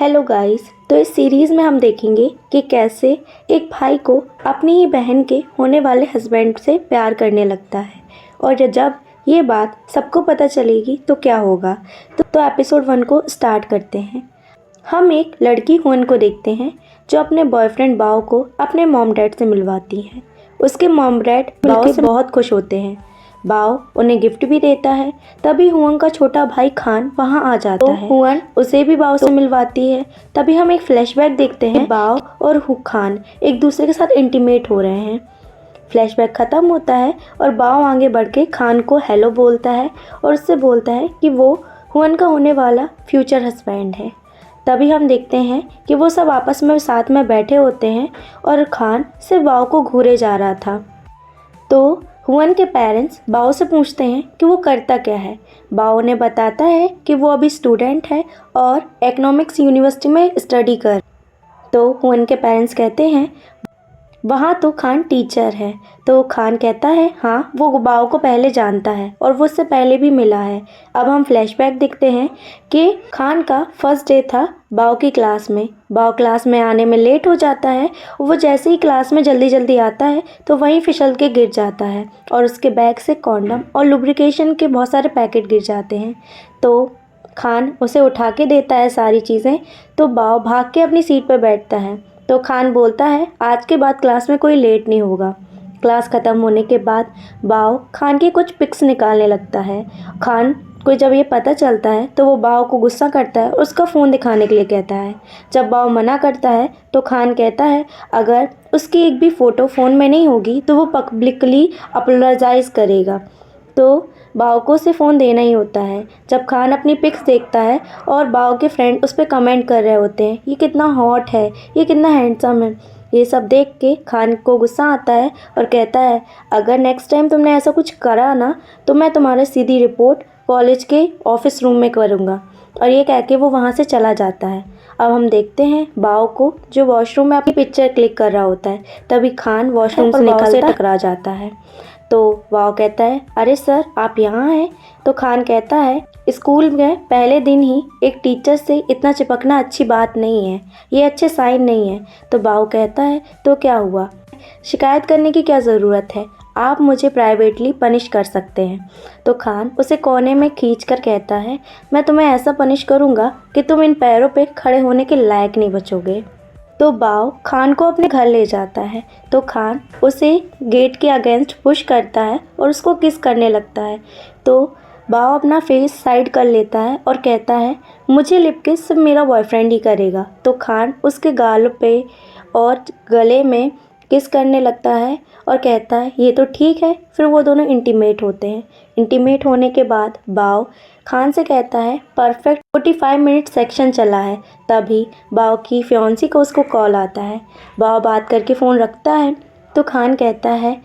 Hello guys. तो इस series में हम देखेंगे कि कैसे एक भाई को अपनी ही बहन के होने वाले हस्बैंड से प्यार करने लगता है और जब ये बात सबको पता चलेगी तो क्या होगा। तो एपिसोड 1 को स्टार्ट करते हैं। हम एक लड़की हुन को देखते हैं जो अपने बॉयफ्रेंड बाओ को अपने मॉम डैड से मिलवाती है। उसके मॉम डैड बाओ से बहुत खुश होते हैं। बाओ उन्हें गिफ्ट भी देता है। तभी हुन का छोटा भाई खान वहां आ जाता है। हुन उसे भी बाओ से मिलवाती है। तभी हम एक फ्लैशबैक देखते हैं। बाओ और खान एक दूसरे के साथ इंटीमेट हो रहे हैं। फ्लैशबैक ख़त्म होता है और बाओ आगे बढ़ के खान को हेलो बोलता है और उससे बोलता है कि वो हुन का होने वाला फ्यूचर हस्बैंड है। तभी हम देखते हैं कि वो सब आपस में साथ में बैठे होते हैं और खान सिर्फ बाओ को घूरे जा रहा था। तो हुन के पेरेंट्स बाओ से पूछते हैं कि वो करता क्या है। बाओ ने बताता है कि वो अभी स्टूडेंट है और इकोनॉमिक्स यूनिवर्सिटी में स्टडी कर। तो हुन के पेरेंट्स कहते हैं वहाँ तो खान टीचर है। तो खान कहता है हाँ, वो बाओ को पहले जानता है और वो उससे पहले भी मिला है। अब हम फ्लैशबैक देखते हैं कि खान का फर्स्ट डे था बाओ की क्लास में। बाओ क्लास में आने में लेट हो जाता है। वो जैसे ही क्लास में जल्दी जल्दी आता है तो वहीं फिसल के गिर जाता है और उसके बैग से कॉन्डम और लुब्रिकेशन के बहुत सारे पैकेट गिर जाते हैं। तो खान उसे उठा के देता है सारी चीज़ें। तो बाओ भाग के अपनी सीट पर बैठता है। तो खान बोलता है आज के बाद क्लास में कोई लेट नहीं होगा। क्लास ख़त्म होने के बाद बाओ खान की कुछ पिक्स निकालने लगता है। खान को जब ये पता चलता है तो वो बाओ को गुस्सा करता है और उसका फ़ोन दिखाने के लिए कहता है। जब बाओ मना करता है तो खान कहता है अगर उसकी एक भी फ़ोटो फ़ोन में नहीं होगी तो वो पब्लिकली अपोलोजाइज़ करेगा। तो बाओ को उसे फ़ोन देना ही होता है। जब खान अपनी पिक्स देखता है और बाओ के फ्रेंड उस पर कमेंट कर रहे होते हैं ये कितना हॉट है, ये कितना हैंडसम है, ये सब देख के खान को गुस्सा आता है और कहता है अगर नेक्स्ट टाइम तुमने ऐसा कुछ करा ना तो मैं तुम्हारी सीधी रिपोर्ट कॉलेज के ऑफिस रूम में करूँगा। और ये कह के वो वहाँ से चला जाता है। अब हम देखते हैं बाओ को जो वॉशरूम में अपनी पिक्चर क्लिक कर रहा होता है। तभी खान वॉशरूम से बाओ से टकरा जाता है। तो बाओ कहता है अरे सर आप यहाँ हैं। तो खान कहता है स्कूल में पहले दिन ही एक टीचर से इतना चिपकना अच्छी बात नहीं है, ये अच्छे साइन नहीं है। तो बाओ कहता है तो क्या हुआ, शिकायत करने की क्या ज़रूरत है, आप मुझे प्राइवेटली पनिश कर सकते हैं। तो खान उसे कोने में खींच कर कहता है मैं तुम्हें ऐसा पनिश करूँगा कि तुम इन पैरों पे खड़े होने के लायक नहीं बचोगे। तो बाओ खान को अपने घर ले जाता है। तो खान उसे गेट के अगेंस्ट पुश करता है और उसको किस करने लगता है। तो बाओ अपना फेस साइड कर लेता है और कहता है मुझे लिप किस सिर्फ मेरा बॉयफ्रेंड ही करेगा। तो खान उसके गाल पे और गले में किस करने लगता है और कहता है ये तो ठीक है। फिर वो दोनों इंटीमेट होते हैं। इंटीमेट होने के बाद बाओ खान से कहता है परफेक्ट 45 मिनट सेक्शन चला है। तभी बाओ की फियांसी को उसको कॉल आता है। बाओ बात करके फ़ोन रखता है। तो खान कहता है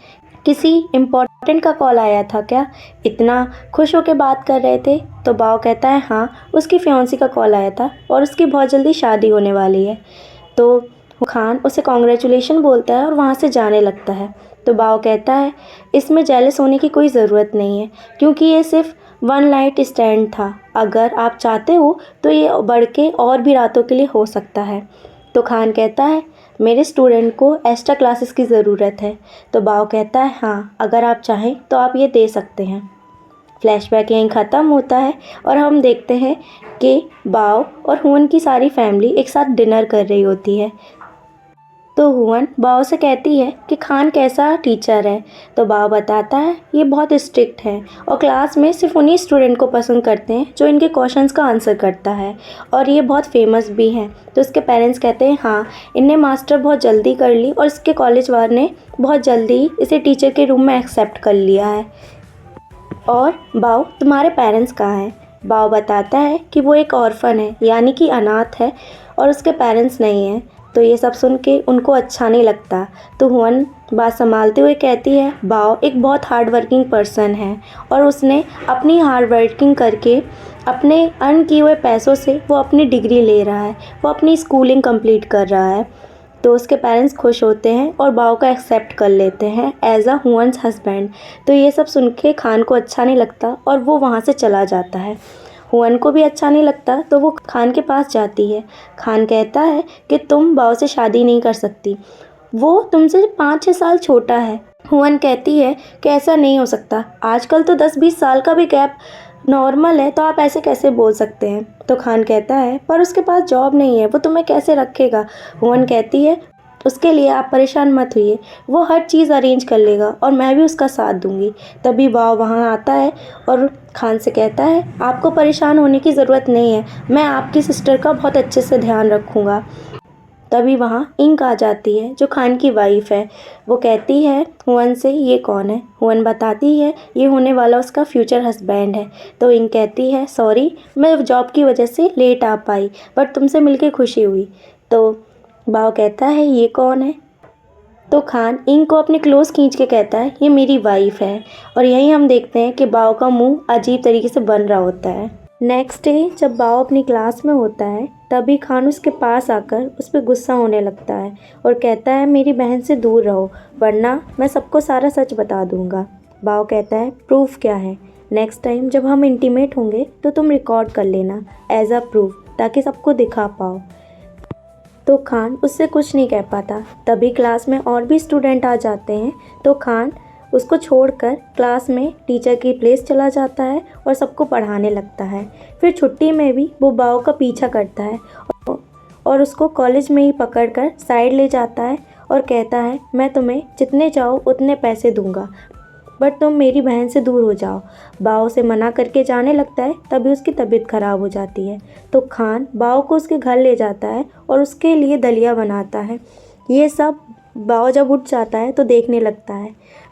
किसी इम्पोर्टेंट का कॉल आया था क्या, इतना खुश होकर बात कर रहे थे। तो बाओ कहता है हाँ, उसकी फियांसी का कॉल आया था और उसकी बहुत जल्दी शादी होने वाली है। तो खान उसे कॉन्ग्रेचुलेशन बोलता है और वहाँ से जाने लगता है। तो बाओ कहता है इसमें जेलस होने की कोई ज़रूरत नहीं है क्योंकि ये सिर्फ वन नाइट स्टैंड था। अगर आप चाहते हो तो ये बढ़ के और भी रातों के लिए हो सकता है। तो खान कहता है मेरे स्टूडेंट को एक्स्ट्रा क्लासेस की ज़रूरत है। तो बाओ कहता है हाँ, अगर आप चाहें तो आप ये दे सकते हैं। फ्लैशबैक यहीं ख़त्म होता है और हम देखते हैं कि बाओ और हुन की सारी फैमिली एक साथ डिनर कर रही होती है। तो हुन बाओ से कहती है कि खान कैसा टीचर है। तो बाओ बताता है ये बहुत स्ट्रिक्ट है और क्लास में सिर्फ उन्हीं स्टूडेंट को पसंद करते हैं जो इनके क्वेश्चंस का आंसर करता है और ये बहुत फेमस भी हैं। तो उसके पेरेंट्स कहते हैं हाँ, इनने मास्टर बहुत जल्दी कर ली और इसके कॉलेज वाले ने बहुत जल्दी इसे टीचर के रूम में एक्सेप्ट कर लिया है। और बाओ तुम्हारे पेरेंट्स कहाँ हैं। बाओ बताता है कि वो एक ऑर्फन है यानी कि अनाथ है और उसके पेरेंट्स नहीं हैं। तो ये सब सुन के उनको अच्छा नहीं लगता। तो हुन बात संभालते हुए कहती है बाओ एक बहुत हार्ड वर्किंग पर्सन है और उसने अपनी हार्ड वर्किंग करके अपने अर्न किए हुए पैसों से वो अपनी डिग्री ले रहा है, वो अपनी स्कूलिंग कंप्लीट कर रहा है। तो उसके पेरेंट्स खुश होते हैं और बाओ को एक्सेप्ट कर लेते हैं एज अ हुन्स हस्बैंड। तो ये सब सुन के खान को अच्छा नहीं लगता और वो वहाँ से चला जाता है। हुआन को भी अच्छा नहीं लगता तो वो खान के पास जाती है। खान कहता है कि तुम बाओ से शादी नहीं कर सकती, वो तुमसे 5-6 साल छोटा है। हुआन कहती है कि ऐसा नहीं हो सकता, आजकल तो 10-20 साल का भी गैप नॉर्मल है, तो आप ऐसे कैसे बोल सकते हैं। तो खान कहता है पर उसके पास जॉब नहीं है, वो तुम्हें कैसे रखेगा। हुआन कहती है उसके लिए आप परेशान मत होइए, वो हर चीज़ अरेंज कर लेगा और मैं भी उसका साथ दूंगी। तभी बाओ वहाँ आता है और खान से कहता है आपको परेशान होने की ज़रूरत नहीं है, मैं आपकी सिस्टर का बहुत अच्छे से ध्यान रखूँगा। तभी वहाँ इंक आ जाती है जो खान की वाइफ है। वो कहती है हुआन से ये कौन है। हुआन बताती है ये होने वाला उसका फ्यूचर हस्बैंड है। तो इंक कहती है सॉरी, मैं जॉब की वजह से लेट आ पाई, बट तुमसे मिलके खुशी हुई। तो बाओ कहता है ये कौन है। तो खान इंक को अपने क्लोज खींच के कहता है ये मेरी वाइफ है। और यहीं हम देखते हैं कि बाओ का मुंह अजीब तरीके से बन रहा होता है। नेक्स्ट डे जब बाओ अपनी क्लास में होता है तभी खान उसके पास आकर उस पर गुस्सा होने लगता है और कहता है मेरी बहन से दूर रहो वरना मैं सबको सारा सच बता दूंगा। बाओ कहता है प्रूफ क्या है, नेक्स्ट टाइम जब हम इंटीमेट होंगे तो तुम रिकॉर्ड कर लेना एज अ प्रूफ ताकि सबको दिखा पाओ। तो खान उससे कुछ नहीं कह पाता। तभी क्लास में और भी स्टूडेंट आ जाते हैं तो खान उसको छोड़कर क्लास में टीचर की प्लेस चला जाता है और सबको पढ़ाने लगता है। फिर छुट्टी में भी वो बाओ का पीछा करता है और उसको कॉलेज में ही पकड़कर साइड ले जाता है और कहता है मैं तुम्हें जितने चाहो उतने पैसे दूंगा, बट तुम मेरी बहन से दूर हो जाओ। बाओ से मना करके जाने लगता है तभी उसकी तबीयत ख़राब हो जाती है। तो खान बाओ को उसके घर ले जाता है और उसके लिए दलिया बनाता है। ये सब बाओ जब उठ जाता है तो देखने लगता है,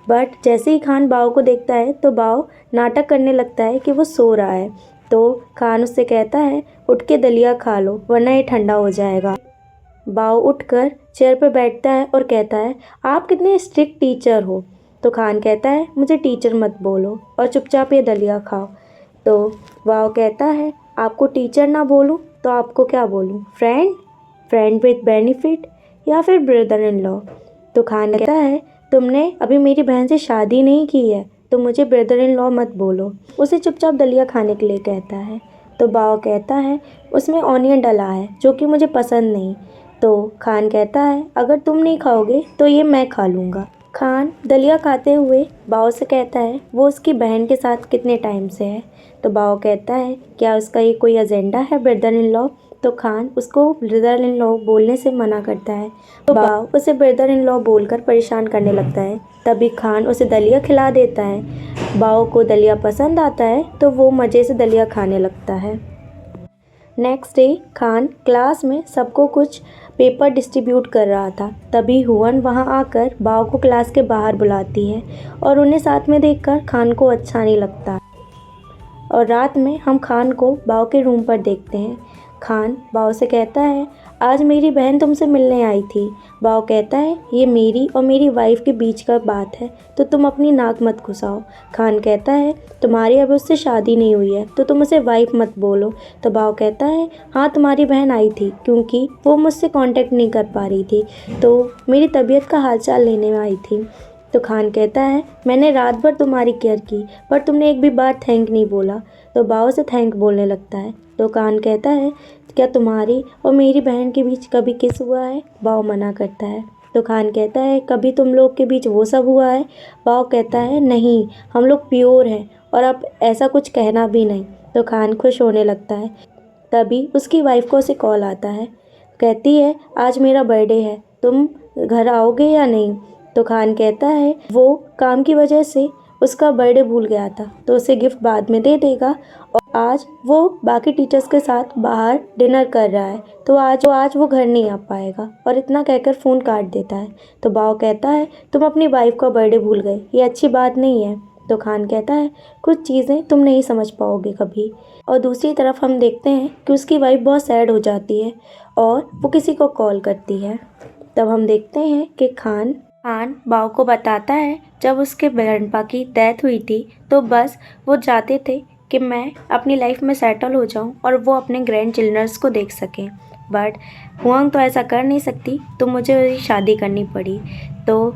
बट जैसे ही खान बाओ को देखता है तो बाओ नाटक करने लगता है कि वो सो रहा है। तो खान उससे कहता है उठ के दलिया खा लो वरना ये ठंडा हो जाएगा। बाओ उठकर चेयर पर बैठता है और कहता है आप कितने स्ट्रिक्ट टीचर हो। तो खान कहता है मुझे टीचर मत बोलो और चुपचाप ये दलिया खाओ। तो बाओ कहता है आपको टीचर ना बोलूं तो आपको क्या बोलूं, फ्रेंड विद बेनिफिट या फिर ब्रदर इन लॉ। तो खान कहता है तुमने अभी मेरी बहन से शादी नहीं की है तो मुझे ब्रदर इन लॉ मत बोलो। उसे चुपचाप दलिया खाने के लिए कहता है। तो बाओ कहता है उसमें ऑनियन डला है जो कि मुझे पसंद नहीं। तो खान कहता है अगर तुम नहीं खाओगे तो ये मैं खा लूँगा। खान दलिया खाते हुए बाओ से कहता है वो उसकी बहन के साथ कितने टाइम से है। तो बाओ कहता है क्या उसका ये कोई एजेंडा है ब्रदर इन लॉ। तो खान उसको ब्रदर इन लॉ बोलने से मना करता है। तो बाओ उसे ब्रदर इन लॉ बोलकर परेशान करने लगता है। तभी खान उसे दलिया खिला देता है। बाओ को दलिया पसंद आता है तो वो मज़े से दलिया खाने लगता है। नेक्स्ट डे खान क्लास में सबको कुछ पेपर डिस्ट्रीब्यूट कर रहा था। तभी हुआन वहां आकर बाओ को क्लास के बाहर बुलाती है और उन्हें साथ में देखकर खान को अच्छा नहीं लगता। और रात में हम खान को बाओ के रूम पर देखते हैं। खान बाओ से कहता है आज मेरी बहन तुमसे मिलने आई थी। बाओ कहता है ये मेरी और मेरी वाइफ के बीच का बात है तो तुम अपनी नाक मत घुसाओ। खान कहता है तुम्हारी अभी उससे शादी नहीं हुई है तो तुम उसे वाइफ मत बोलो। तो बाओ कहता है हाँ तुम्हारी बहन आई थी क्योंकि वो मुझसे कांटेक्ट नहीं कर पा रही थी तो मेरी तबीयत का हालचाल लेने में आई थी। तो खान कहता है मैंने रात भर तुम्हारी केयर की पर तुमने एक भी बार थैंक नहीं बोला। तो बाओ से थैंक बोलने लगता है। तो खान कहता है क्या तुम्हारी और मेरी बहन के बीच कभी किस हुआ है। बाओ मना करता है। तो खान कहता है कभी तुम लोग के बीच वो सब हुआ है। बाओ कहता है नहीं, हम लोग प्योर हैं और अब ऐसा कुछ कहना भी नहीं। तो खान खुश होने लगता है। तभी उसकी वाइफ को उसे कॉल आता है, कहती है आज मेरा बर्थडे है, तुम घर आओगे या नहीं। तो खान कहता है वो काम की वजह से उसका बर्थडे भूल गया था तो उसे गिफ्ट बाद में दे देगा और आज वो बाकी टीचर्स के साथ बाहर डिनर कर रहा है तो आज वो घर नहीं आ पाएगा। और इतना कहकर फ़ोन काट देता है। तो बाओ कहता है तुम अपनी वाइफ का बर्थडे भूल गए, ये अच्छी बात नहीं है। तो खान कहता है कुछ चीज़ें तुम नहीं समझ पाओगे कभी। और दूसरी तरफ हम देखते हैं कि उसकी वाइफ बहुत सैड हो जाती है और वो किसी को कॉल करती है। तब हम देखते हैं कि खान बाओ को बताता है जब उसके ग्रैंडपा की डेथ हुई थी तो बस वो चाहते थे कि मैं अपनी लाइफ में सेटल हो जाऊं और वो अपने ग्रैंड चिल्ड्रंस को देख सकें, बट हुआंग तो ऐसा कर नहीं सकती तो मुझे शादी करनी पड़ी। तो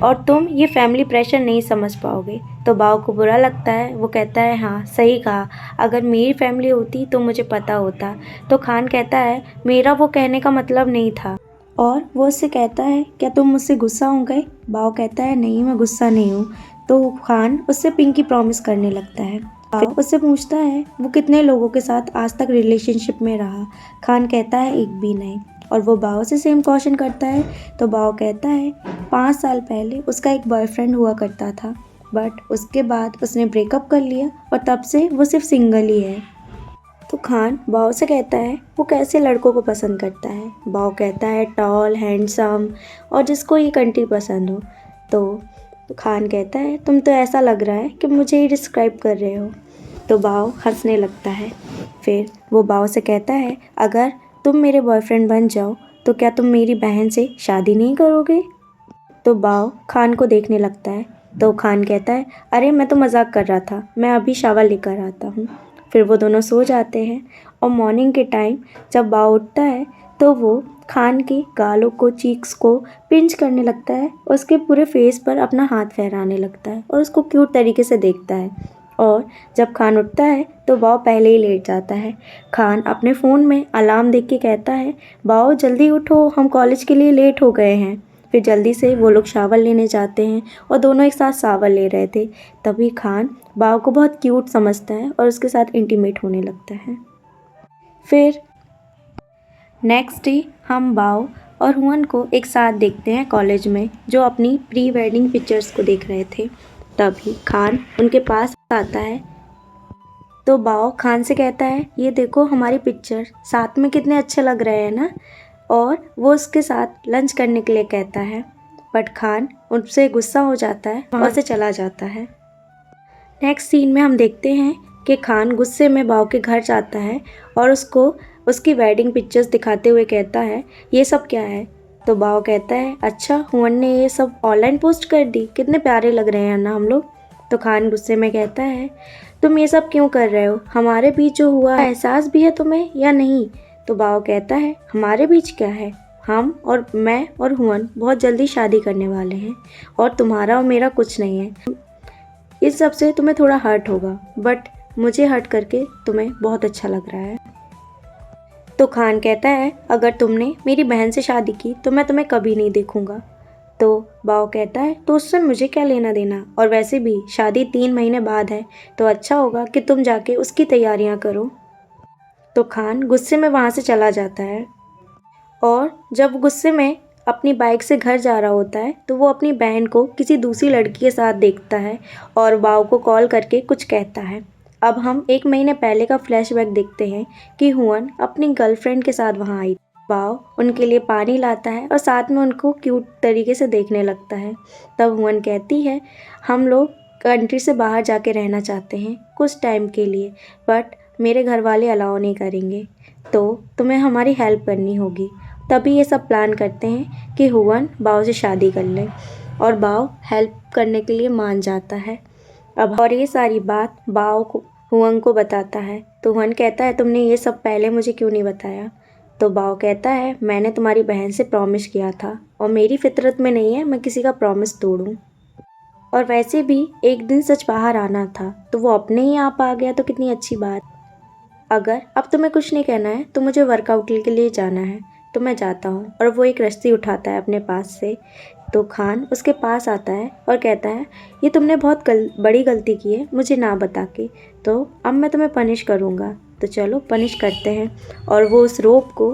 और तुम ये फैमिली प्रेशर नहीं समझ पाओगे। तो बाव को बुरा लगता है। वो कहता है हाँ सही कहा, अगर मेरी फैमिली होती तो मुझे पता होता। तो खान कहता है मेरा वो कहने का मतलब नहीं था। और वो उससे कहता है क्या तुम मुझसे गुस्सा हो गए। बाव कहता है नहीं मैं गुस्सा नहीं हूँ। तो खान उससे पिंकी प्रॉमिस करने लगता है। बाव उससे पूछता है वो कितने लोगों के साथ आज तक रिलेशनशिप में रहा। खान कहता है एक भी नहीं। और वो बाव से सेम क्वेश्चन करता है। तो बाव कहता है 5 साल पहले उसका एक बॉयफ्रेंड हुआ करता था, बट उसके बाद उसने ब्रेकअप कर लिया और तब से वो सिर्फ सिंगल ही है। तो खान बाव से कहता है वो कैसे लड़कों को पसंद करता है। बाव कहता है टॉल हैंडसम और जिसको ये कंट्री पसंद हो। तो खान कहता है तुम तो ऐसा लग रहा है कि मुझे ही डिस्क्राइब कर रहे हो। तो बाव हंसने लगता है। फिर वो बाव से कहता है अगर तुम मेरे बॉयफ्रेंड बन जाओ तो क्या तुम मेरी बहन से शादी नहीं करोगे। तो बाव खान को देखने लगता है। तो खान कहता है अरे मैं तो मजाक कर रहा था, मैं अभी शावर लेकर आता हूँ। फिर वो दोनों सो जाते हैं। और मॉर्निंग के टाइम जब बाव उठता है तो वो खान के गालों को चीक्स को पिंच करने लगता है, उसके पूरे फेस पर अपना हाथ फहराने लगता है और उसको क्यूट तरीके से देखता है। और जब खान उठता है तो बाव पहले ही लेट जाता है। खान अपने फ़ोन में अलार्म देख के कहता है बाव जल्दी उठो, हम कॉलेज के लिए लेट हो गए हैं। फिर जल्दी से वो लोग शावर लेने जाते हैं और दोनों एक साथ शावर ले रहे थे। तभी खान बाव को बहुत क्यूट समझता है और उसके साथ इंटीमेट होने लगता है। फिर नेक्स्ट डे हम बाव और हुअन को एक साथ देखते हैं कॉलेज में, जो अपनी प्री वेडिंग पिक्चर्स को देख रहे थे। तभी खान उनके पास आता है। तो बाव खान से कहता है ये देखो हमारी पिक्चर साथ में कितने अच्छे लग रहे हैं ना। और वो उसके साथ लंच करने के लिए कहता है, बट खान उनसे गुस्सा हो जाता है, वहाँ से चला जाता है। नेक्स्ट सीन में हम देखते हैं कि खान गुस्से में बाव के घर जाता है और उसको उसकी वेडिंग पिक्चर्स दिखाते हुए कहता है ये सब क्या है। तो बाव कहता है अच्छा हुअन ने ये सब ऑनलाइन पोस्ट कर दी, कितने प्यारे लग रहे हैं ना हम लोग। तो खान गुस्से में कहता है तुम ये सब क्यों कर रहे हो, हमारे बीच जो हुआ एहसास भी है तुम्हें या नहीं। तो बाव कहता है हमारे बीच क्या है, हम और मैं और हुअन बहुत जल्दी शादी करने वाले हैं और तुम्हारा और मेरा कुछ नहीं है। इस सब से तुम्हें थोड़ा हर्ट होगा, बट मुझे हर्ट करके तुम्हें बहुत अच्छा लग रहा है। तो खान कहता है अगर तुमने मेरी बहन से शादी की तो मैं तुम्हें कभी नहीं देखूंगा। तो बाव कहता है तो उससे मुझे क्या लेना देना, और वैसे भी शादी 3 महीने बाद है, तो अच्छा होगा कि तुम जाके उसकी तैयारियां करो। तो खान गुस्से में वहाँ से चला जाता है। और जब गुस्से में अपनी बाइक से घर जा रहा होता है तो वो अपनी बहन को किसी दूसरी लड़की के साथ देखता है और बाव को कॉल करके कुछ कहता है। अब हम 1 महीने पहले का फ्लैशबैक देखते हैं कि हुअन अपनी गर्लफ्रेंड के साथ वहाँ आई। बाव उनके लिए पानी लाता है और साथ में उनको क्यूट तरीके से देखने लगता है। तब हुअन कहती है हम लोग कंट्री से बाहर जाके रहना चाहते हैं कुछ टाइम के लिए, बट मेरे घर वाले अलाउ नहीं करेंगे, तो तुम्हें हमारी हेल्प करनी होगी। तभी ये सब प्लान करते हैं कि हुअन बाव से शादी कर ले और बाव हेल्प करने के लिए मान जाता है। अब और ये सारी बात बाव को हुअन को बताता है। तो हुअन कहता है तुमने ये सब पहले मुझे क्यों नहीं बताया। तो बाव कहता है मैंने तुम्हारी बहन से प्रॉमिस किया था और मेरी फितरत में नहीं है मैं किसी का प्रॉमिस तोड़ूं, और वैसे भी एक दिन सच बाहर आना था तो वो अपने ही आप आ गया तो कितनी अच्छी बात। अगर अब तुम्हें कुछ नहीं कहना है तो मुझे वर्कआउट के लिए जाना है, तो मैं जाता हूँ। और वो एक रस्सी उठाता है अपने पास से। तो खान उसके पास आता है और कहता है ये तुमने बहुत बड़ी गलती की है मुझे ना बता के, तो अब मैं तुम्हें पनिश करूँगा, तो चलो पनिश करते हैं। और वो उस रोप को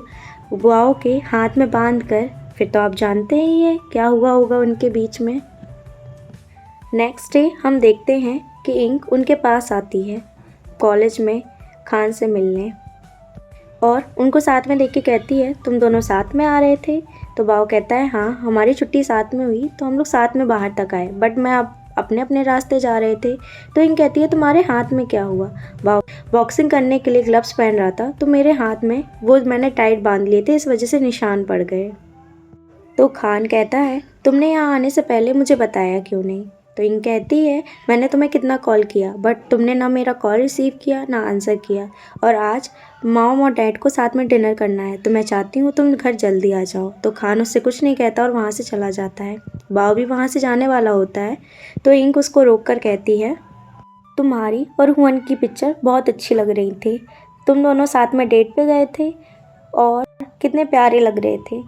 बाव के हाथ में बांध कर, फिर तो आप जानते ही हैं क्या हुआ होगा उनके बीच में। नेक्स्ट डे हम देखते हैं कि इंक उनके पास आती है कॉलेज में खान से मिलने, और उनको साथ में देख के कहती है तुम दोनों साथ में आ रहे थे। तो बाव कहता है हाँ हमारी छुट्टी साथ में हुई तो हम लोग साथ में बाहर तक आए, बट मैं अब अपने अपने रास्ते जा रहे थे। तो इंक कहती है तुम्हारे हाथ में क्या हुआ। बाव बॉक्सिंग करने के लिए ग्लव्स पहन रहा था तो मेरे हाथ में वो मैंने टाइट बांध लिए थे, इस वजह से निशान पड़ गए। तो खान कहता है तुमने यहाँ आने से पहले मुझे बताया क्यों नहीं। तो इंग कहती है मैंने तुम्हें कितना कॉल किया बट तुमने ना मेरा कॉल रिसीव किया ना आंसर किया, और आज मॉम और डैड को साथ में डिनर करना है तो मैं चाहती हूँ तुम घर जल्दी आ जाओ। तो खान उससे कुछ नहीं कहता और वहाँ से चला जाता है। बाव भी वहाँ से जाने वाला होता है तो इंग उसको रोक कर कहती है तुम्हारी और हुअन की पिक्चर बहुत अच्छी लग रही थी, तुम दोनों साथ में डेट पे गए थे और कितने प्यारे लग रहे थे।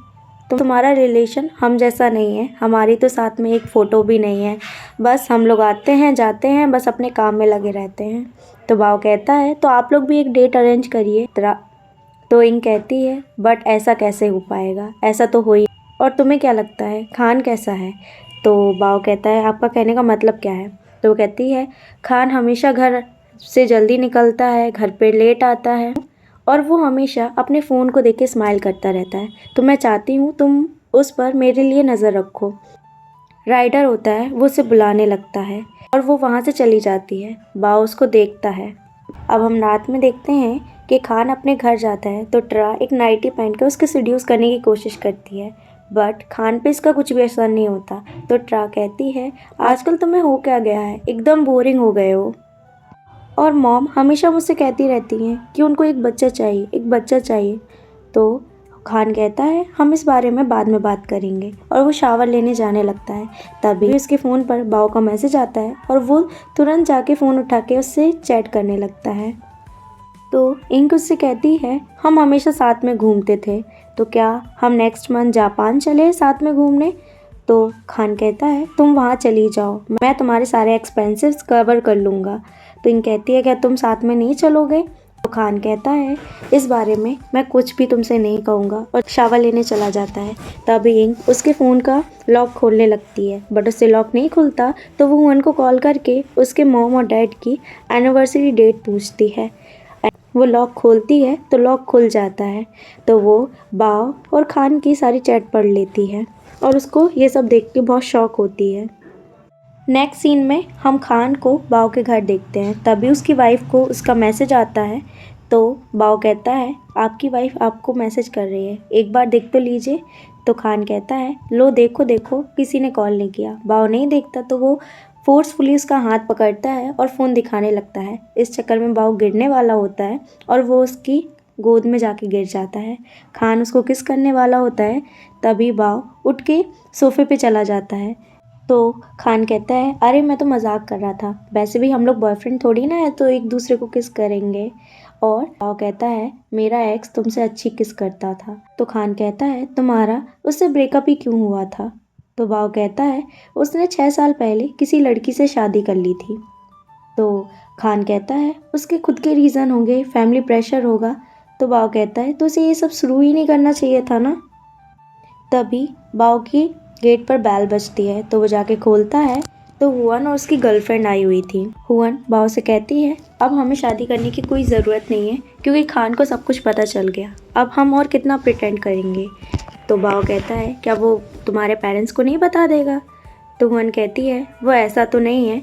तुम्हारा रिलेशन हम जैसा नहीं है, हमारी तो साथ में एक फ़ोटो भी नहीं है, बस हम लोग आते हैं जाते हैं, बस अपने काम में लगे रहते हैं। तो बाव कहता है तो आप लोग भी एक डेट अरेंज करिए। तो इंग कहती है बट ऐसा कैसे हो पाएगा, ऐसा तो हो ही, और तुम्हें क्या लगता है खान कैसा है। तो बाव कहता है आपका कहने का मतलब क्या है। तो वो कहती है खान हमेशा घर से जल्दी निकलता है, घर पे लेट आता है और वो हमेशा अपने फ़ोन को देख के स्माइल करता रहता है, तो मैं चाहती हूँ तुम उस पर मेरे लिए नज़र रखो। राइडर होता है वो उसे बुलाने लगता है और वो वहाँ से चली जाती है। बाव उसको देखता है। अब हम रात में देखते हैं कि खान अपने घर जाता है तो ट्रा एक नाइटी पहन कर उसके सीड्यूस करने की कोशिश करती है, बट खान पे इसका कुछ भी असर नहीं होता। तो ट्रा कहती है आजकल तुम्हें हो क्या गया है, एकदम बोरिंग हो गए हो, और मॉम हमेशा मुझसे कहती रहती हैं कि उनको एक बच्चा चाहिए, एक बच्चा चाहिए। तो खान कहता है हम इस बारे में बाद में बात करेंगे, और वो शावर लेने जाने लगता है। तभी उसके फ़ोन पर बाव का मैसेज आता है और वो तुरंत जाके फ़ोन उठा के उससे चैट करने लगता है। तो इंग उससे कहती है हम हमेशा साथ में घूमते थे, तो क्या हम नेक्स्ट मंथ जापान चले साथ में घूमने। तो खान कहता है तुम वहाँ चली जाओ, मैं तुम्हारे सारे एक्सपेंसेस कवर कर लूँगा। तो इंग कहती है क्या तुम साथ में नहीं चलोगे। तो खान कहता है इस बारे में मैं कुछ भी तुमसे नहीं कहूँगा, और शावर लेने चला जाता है। तभी इंग उसके फ़ोन का लॉक खोलने लगती है बट उससे लॉक नहीं खुलता, तो वो हुअन को कॉल करके उसके मॉम और डैड की एनिवर्सरी डेट पूछती है। वो लॉक खोलती है तो लॉक खुल जाता है, तो वो बाव और खान की सारी चैट पढ़ लेती है और उसको ये सब देख के बहुत शॉक होती है। नेक्स्ट सीन में हम खान को बाव के घर देखते हैं। तभी उसकी वाइफ को उसका मैसेज आता है। तो बाव कहता है आपकी वाइफ आपको मैसेज कर रही है, एक बार देख तो लीजिए। तो खान कहता है लो देखो देखो किसी ने कॉल नहीं किया। बाव नहीं देखता तो वो फोर्सफुली उसका हाथ पकड़ता है और फ़ोन दिखाने लगता है। इस चक्कर में बाव गिरने वाला होता है और वो उसकी गोद में जाके गिर जाता है। खान उसको किस करने वाला होता है, तभी बाव उठ के सोफे पे चला जाता है। तो खान कहता है अरे मैं तो मजाक कर रहा था, वैसे भी हम लोग बॉयफ्रेंड थोड़ी ना है तो एक दूसरे को किस करेंगे। और बाव कहता है मेरा एक्स तुमसे अच्छी किस करता था। तो खान कहता है तुम्हारा उससे ब्रेकअप ही क्यों हुआ था। तो बाव कहता है उसने 6 साल पहले किसी लड़की से शादी कर ली थी। तो खान कहता है उसके खुद के रीज़न होंगे, फैमिली प्रेशर होगा। तो बाव कहता है तो उसे ये सब शुरू ही नहीं करना चाहिए था ना। तभी बाव की गेट पर बैल बजती है तो वो जाके खोलता है तो हुअन और उसकी गर्लफ्रेंड आई हुई थी। हुअन बाव से कहती है अब हमें शादी करने की कोई ज़रूरत नहीं है क्योंकि खान को सब कुछ पता चल गया, अब हम और कितना प्रिटेंड करेंगे। तो बाव कहता है क्या वो तुम्हारे पेरेंट्स को नहीं बता देगा। तो हुअन कहती है वो ऐसा तो नहीं है,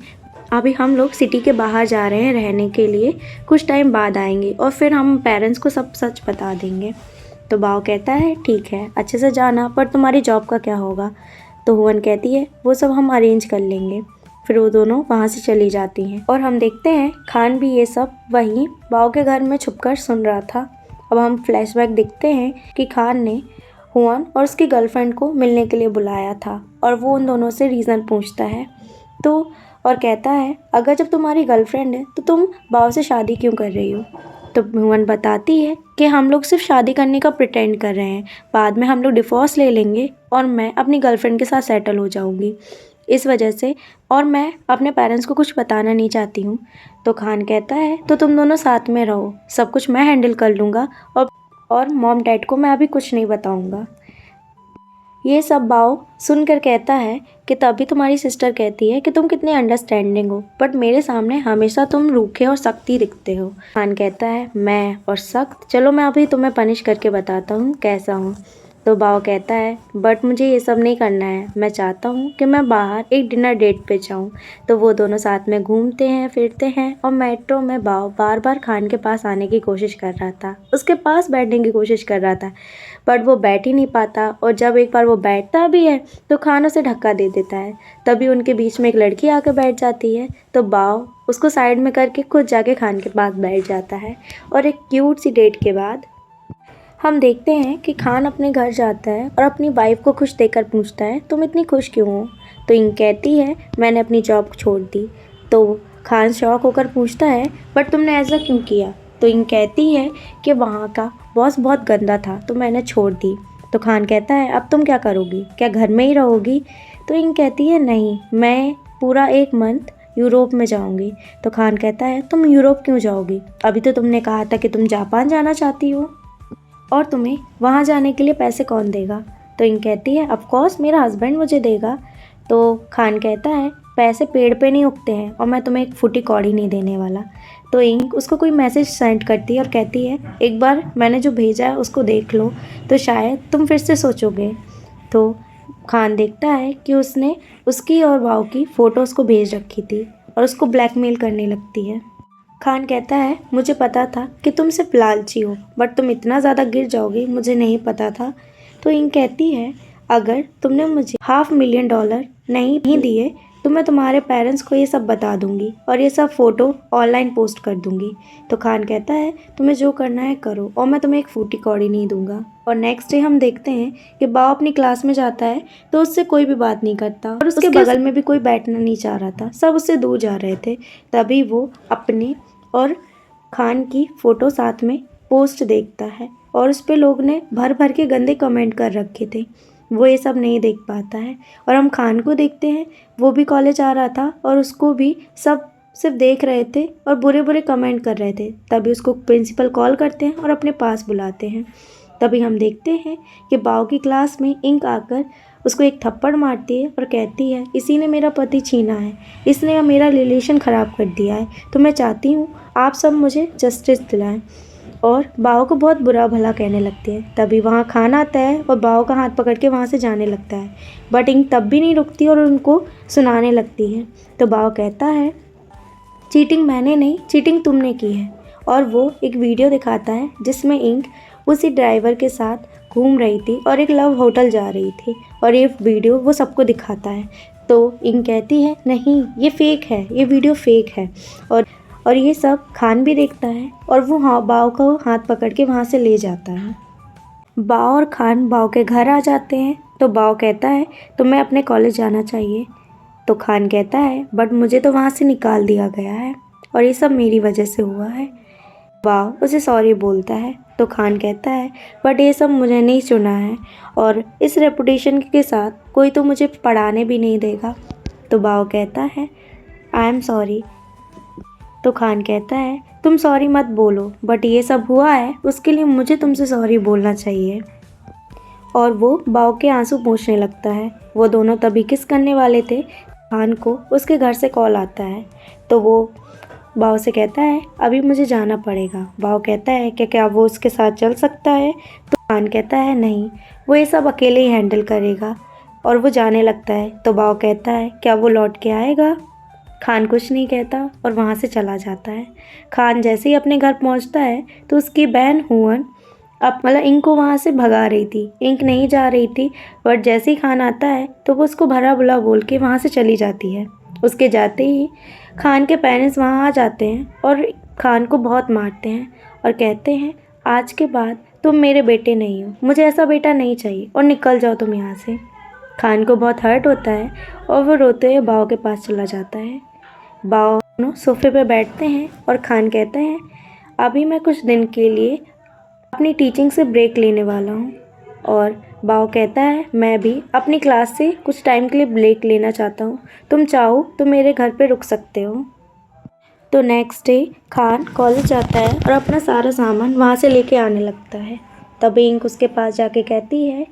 अभी हम लोग सिटी के बाहर जा रहे हैं रहने के लिए, कुछ टाइम बाद आएंगे और फिर हम पेरेंट्स को सब सच बता देंगे। तो बाव कहता है ठीक है अच्छे से जाना, पर तुम्हारी जॉब का क्या होगा। तो हुअन कहती है वो सब हम अरेंज कर लेंगे। फिर वो दोनों वहाँ से चली जाती हैं और हम देखते हैं खान भी ये सब वहीं बाव के घर में छुपकर सुन रहा था। अब हम फ्लैशबैक देखते हैं कि खान ने हुअन और उसकी गर्लफ्रेंड को मिलने के लिए बुलाया था और वो उन दोनों से रीज़न पूछता है। तो और कहता है अगर जब तुम्हारी गर्लफ्रेंड है तो तुम बाव से शादी क्यों कर रही हो। तो हुअन बताती है कि हम लोग सिर्फ शादी करने का प्रिटेंड कर रहे हैं, बाद में हम लोग डिवोर्स ले लेंगे और मैं अपनी गर्लफ्रेंड के साथ सेटल हो जाऊंगी इस वजह से, और मैं अपने पेरेंट्स को कुछ बताना नहीं चाहती हूँ। तो खान कहता है तो तुम दोनों साथ में रहो, सब कुछ मैं हैंडल कर लूँगा और मॉम डैड को मैं अभी कुछ नहीं बताऊँगा। ये सब बाव सुनकर कहता है कि तभी तुम्हारी सिस्टर कहती है कि तुम कितने अंडरस्टैंडिंग हो, बट मेरे सामने हमेशा तुम रूखे और सख्त ही दिखते हो। खान कहता है मैं और सख्त, चलो मैं अभी तुम्हें पनिश करके बताता हूँ कैसा हूँ। तो बाव कहता है बट मुझे ये सब नहीं करना है, मैं चाहता हूँ कि मैं बाहर एक डिनर डेट पे जाऊँ। तो वो दोनों साथ में घूमते हैं फिरते हैं और मेट्रो में बाव बार बार खान के पास आने की कोशिश कर रहा था, उसके पास बैठने की कोशिश कर रहा था, बट वो बैठ ही नहीं पाता। और जब एक बार वो बैठता भी है तो खान उसे धक्का दे देता है। तभी उनके बीच में एक लड़की आकर बैठ जाती है, तो बाव उसको साइड में करके खुद जाके खान के पास बैठ जाता है। और एक क्यूट सी डेट के बाद हम देखते हैं कि खान अपने घर जाता है और अपनी वाइफ को खुश देखकर पूछता है तुम इतनी खुश क्यों हो। तो इंग कहती है मैंने अपनी जॉब छोड़ दी। तो खान शॉक होकर पूछता है बट तुमने ऐसा क्यों किया। तो इंग कहती है कि वहाँ का बॉस बहुत गंदा था तो मैंने छोड़ दी। तो खान कहता है अब तुम क्या करोगी, क्या घर में ही रहोगी। तो इंग कहती है नहीं, मैं पूरा 1 मंथ यूरोप में जाऊंगी। तो खान कहता है तुम यूरोप क्यों जाओगी, अभी तो तुमने कहा था कि तुम जापान जाना चाहती हो, और तुम्हें वहाँ जाने के लिए पैसे कौन देगा। तो इंग कहती है ऑफ कोर्स मेरा हस्बैंड मुझे देगा। तो खान कहता है पैसे पेड़ पे नहीं उगते हैं और मैं तुम्हें एक फूटी कौड़ी नहीं देने वाला। तो इंग उसको कोई मैसेज सेंड करती है और कहती है एक बार मैंने जो भेजा है उसको देख लो तो शायद तुम फिर से सोचोगे। तो खान देखता है कि उसने उसकी और वाव की फ़ोटो उसको भेज रखी थी और उसको ब्लैकमेल करने लगती है। खान कहता है मुझे पता था कि तुम सिर्फ लालची हो, बट तुम इतना ज़्यादा गिर जाओगी मुझे नहीं पता था। तो इंग कहती है अगर तुमने मुझे $500,000 नहीं दिए तो मैं तुम्हारे पेरेंट्स को ये सब बता दूंगी और ये सब फ़ोटो ऑनलाइन पोस्ट कर दूंगी। तो खान कहता है तुम्हें जो करना है करो और मैं तुम्हें एक फूटी कौड़ी नहीं दूंगा। और नेक्स्ट डे हम देखते हैं कि बाव अपनी क्लास में जाता है तो उससे कोई भी बात नहीं करता और उसके बगल में भी कोई बैठना नहीं चाह रहा था, सब उससे दूर जा रहे थे। तभी वो अपने और खान की फ़ोटो साथ में पोस्ट देखता है और उस पे लोग ने भर भर के गंदे कमेंट कर रखे थे। वो ये सब नहीं देख पाता है और हम खान को देखते हैं, वो भी कॉलेज आ रहा था और उसको भी सब सिर्फ देख रहे थे और बुरे बुरे कमेंट कर रहे थे। तभी उसको प्रिंसिपल कॉल करते हैं और अपने पास बुलाते हैं। तभी हम देखते हैं कि बाव की क्लास में इंक आकर उसको एक थप्पड़ मारती है और कहती है इसी ने मेरा पति छीना है, इसने मेरा रिलेशन ख़राब कर दिया है, तो मैं चाहती हूँ आप सब मुझे जस्टिस दिलाएं। और बाव को बहुत बुरा भला कहने लगती है। तभी वहाँ खान आता है और बाव का हाथ पकड़ के वहाँ से जाने लगता है, बट इंक तब भी नहीं रुकती और उनको सुनाने लगती है। तो बाव कहता है चीटिंग मैंने नहीं, चीटिंग तुमने की है। और वो एक वीडियो दिखाता है जिसमें इंक उसी ड्राइवर के साथ घूम रही थी और एक लव होटल जा रही थी और ये वीडियो वो सबको दिखाता है। तो इंक कहती है नहीं ये फ़ेक है, ये वीडियो फ़ेक है। और ये सब खान भी देखता है और वो बाव का हाथ पकड़ के वहाँ से ले जाता है। बाव और खान बाव के घर आ जाते हैं। तो बाव कहता है तुम्हें अपने कॉलेज जाना चाहिए। तो खान कहता है बट मुझे तो वहाँ से निकाल दिया गया है और ये सब मेरी वजह से हुआ है। बाव उसे सॉरी बोलता है। तो खान कहता है बट ये सब मुझे नहीं चुना है और इस रेपुटेशन के साथ कोई तो मुझे पढ़ाने भी नहीं देगा। तो बाव कहता है आई एम सॉरी। तो खान कहता है तुम सॉरी मत बोलो, बट ये सब हुआ है उसके लिए मुझे तुमसे सॉरी बोलना चाहिए। और वो बाव के आंसू पोंछने लगता है। वो दोनों तभी किस करने वाले थे, खान को उसके घर से कॉल आता है। तो वो बाव से कहता है अभी मुझे जाना पड़ेगा। बाव कहता है क्या वो उसके साथ चल सकता है। तो खान कहता है नहीं, वो ये सब अकेले ही हैंडल करेगा। और वो जाने लगता है। तो बाव कहता है क्या वो लौट के आएगा। खान कुछ नहीं कहता और वहाँ से चला जाता है। खान जैसे ही अपने घर पहुँचता है तो उसकी बहन हुअन मतलब इंक को वहाँ से भगा रही थी। इंक नहीं जा रही थी, बट जैसे ही खान आता है तो वो उसको भला बुरा बोल के वहाँ से चली जाती है। उसके जाते ही खान के पेरेंट्स वहाँ आ जाते हैं और खान को बहुत मारते हैं और कहते हैं आज के बाद तुम मेरे बेटे नहीं हो, मुझे ऐसा बेटा नहीं चाहिए और निकल जाओ तुम यहाँ से। खान को बहुत हर्ट होता है और वो रोते हुए बाव के पास चला जाता है। बाव दोनों सोफे पे बैठते हैं और खान कहते हैं अभी मैं कुछ दिन के लिए अपनी टीचिंग से ब्रेक लेने वाला हूँ। और बाव कहता है मैं भी अपनी क्लास से कुछ टाइम के लिए ब्रेक लेना चाहता हूँ, तुम चाहो तो मेरे घर पे रुक सकते हो। तो नेक्स्ट डे खान कॉलेज जाता है और अपना सारा सामान वहाँ से लेके आने लगता है। तभी इंक उसके पास जाके कहती है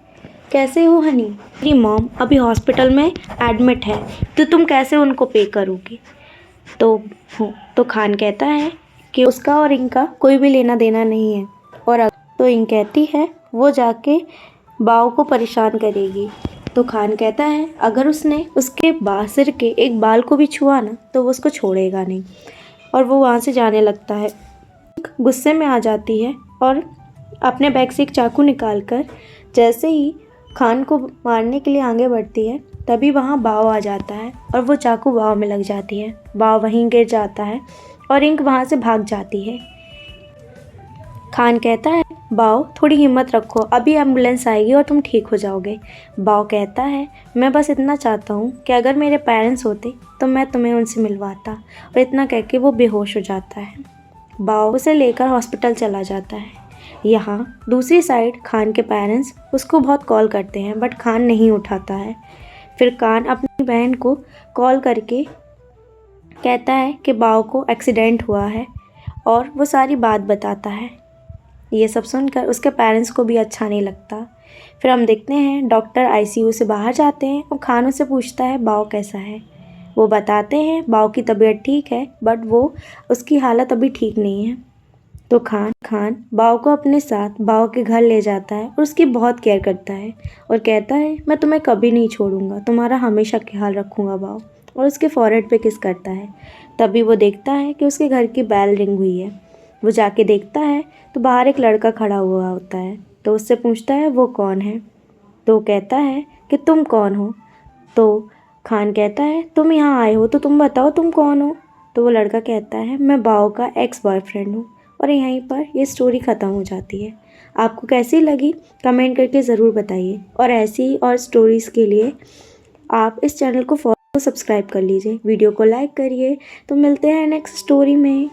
कैसे हो हनी, मेरी मॉम अभी हॉस्पिटल में एडमिट है, तो तुम कैसे उनको पे करोगी। तो खान कहता है कि उसका और इंक का कोई भी लेना देना नहीं है। और तो इंक कहती है वो जाके बाव को परेशान करेगी। तो खान कहता है अगर उसने उसके सिर के एक बाल को भी छुआ ना तो वो उसको छोड़ेगा नहीं, और वो वहाँ से जाने लगता है। गुस्से में आ जाती है और अपने बैग से एक चाकू निकालकर जैसे ही खान को मारने के लिए आगे बढ़ती है, तभी वहाँ बाव आ जाता है और वो चाकू बाव में लग जाती है। बाव वहीं गिर जाता है और इंक वहाँ से भाग जाती है। खान कहता है बाव थोड़ी हिम्मत रखो, अभी एम्बुलेंस आएगी और तुम ठीक हो जाओगे। बाव कहता है मैं बस इतना चाहता हूँ कि अगर मेरे पेरेंट्स होते तो मैं तुम्हें उनसे मिलवाता, और इतना कह के वो बेहोश हो जाता है। बाव उसे लेकर हॉस्पिटल चला जाता है। यहाँ दूसरी साइड खान के पेरेंट्स उसको बहुत कॉल करते हैं बट खान नहीं उठाता है। फिर खान अपनी बहन को कॉल करके कहता है कि बाव को एक्सीडेंट हुआ है और वो सारी बात बताता है। ये सब सुनकर उसके पेरेंट्स को भी अच्छा नहीं लगता। फिर हम देखते हैं डॉक्टर आईसीयू से बाहर जाते हैं और खान उससे पूछता है बाव कैसा है। वो बताते हैं बाव की तबीयत ठीक है बट वो उसकी हालत अभी ठीक नहीं है। तो खान बाव को अपने साथ बाव के घर ले जाता है और उसकी बहुत केयर करता है और कहता है मैं तुम्हें कभी नहीं छोड़ूंगा, तुम्हारा हमेशा ख्याल रखूंगा बाव, और उसके फॉरहेड पे किस करता है। तभी वो देखता है कि उसके घर की बेल रिंग हुई है। वो जाके देखता है तो बाहर एक लड़का खड़ा हुआ होता है। तो उससे पूछता है वो कौन है। तो वो कहता है कि तुम कौन हो। तो खान कहता है तुम यहाँ आए हो तो तुम बताओ तुम कौन हो। तो वो लड़का कहता है मैं बाव का एक्स बॉयफ्रेंड हूँ। और यहीं पर ये स्टोरी ख़त्म हो जाती है। आपको कैसी लगी कमेंट करके ज़रूर बताइए, और ऐसी और स्टोरीज़ के लिए आप इस चैनल को फॉलो सब्सक्राइब कर लीजिए, वीडियो को लाइक करिए। तो मिलते हैं नेक्स्ट स्टोरी में।